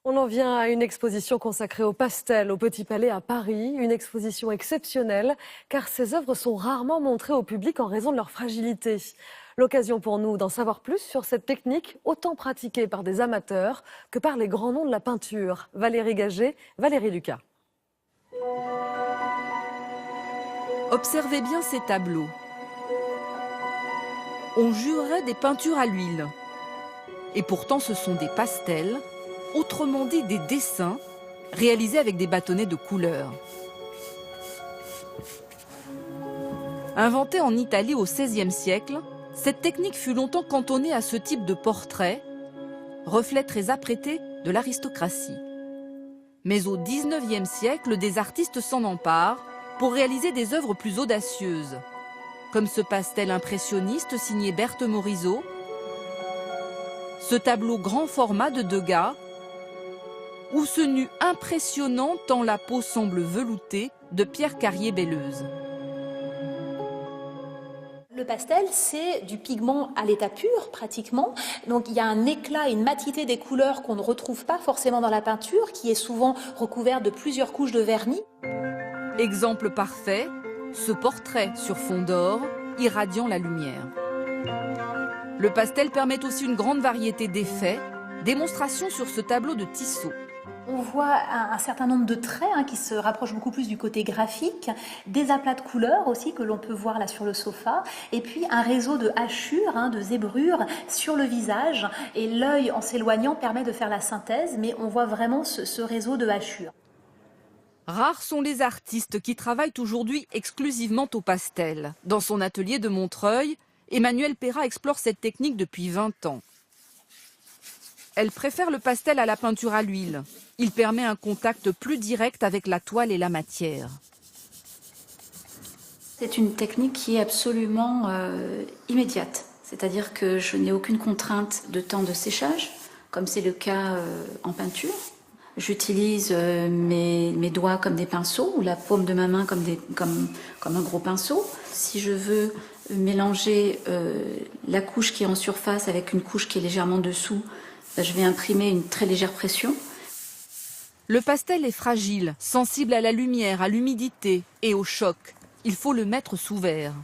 On en vient à une exposition consacrée au pastel au Petit Palais à Paris. Une exposition exceptionnelle car ces œuvres sont rarement montrées au public en raison de leur fragilité. L'occasion pour nous d'en savoir plus sur cette technique autant pratiquée par des amateurs que par les grands noms de la peinture. Valérie Gagé, Valérie Lucas. Observez bien ces tableaux. On jurerait des peintures à l'huile. Et pourtant ce sont des pastels, autrement dit des dessins, réalisés avec des bâtonnets de couleurs. Inventée en Italie au XVIe siècle, cette technique fut longtemps cantonnée à ce type de portrait, reflet très apprêté de l'aristocratie. Mais au XIXe siècle, des artistes s'en emparent pour réaliser des œuvres plus audacieuses, comme ce pastel impressionniste signé Berthe Morisot, ce tableau grand format de Degas, ou ce nu impressionnant tant la peau semble veloutée de Pierre Carrier-Belleuse. Le pastel, c'est du pigment à l'état pur, pratiquement. Donc il y a un éclat et une matité des couleurs qu'on ne retrouve pas forcément dans la peinture, qui est souvent recouverte de plusieurs couches de vernis. Exemple parfait, ce portrait sur fond d'or, irradiant la lumière. Le pastel permet aussi une grande variété d'effets, démonstration sur ce tableau de Tissot. On voit un certain nombre de traits qui se rapprochent beaucoup plus du côté graphique, des aplats de couleurs aussi que l'on peut voir là sur le sofa, et puis un réseau de hachures, de zébrures sur le visage, et l'œil en s'éloignant permet de faire la synthèse, mais on voit vraiment ce réseau de hachures. Rares sont les artistes qui travaillent aujourd'hui exclusivement au pastel. Dans son atelier de Montreuil, Emmanuelle Perrat explore cette technique depuis 20 ans. Elle préfère le pastel à la peinture à l'huile. Il permet un contact plus direct avec la toile et la matière. C'est une technique qui est absolument immédiate. C'est-à-dire que je n'ai aucune contrainte de temps de séchage, comme c'est le cas en peinture. J'utilise mes doigts comme des pinceaux, ou la paume de ma main comme un gros pinceau. Si je veux mélanger la couche qui est en surface avec une couche qui est légèrement dessous, je vais imprimer une très légère pression. Le pastel est fragile, sensible à la lumière, à l'humidité et au choc. Il faut le mettre sous verre.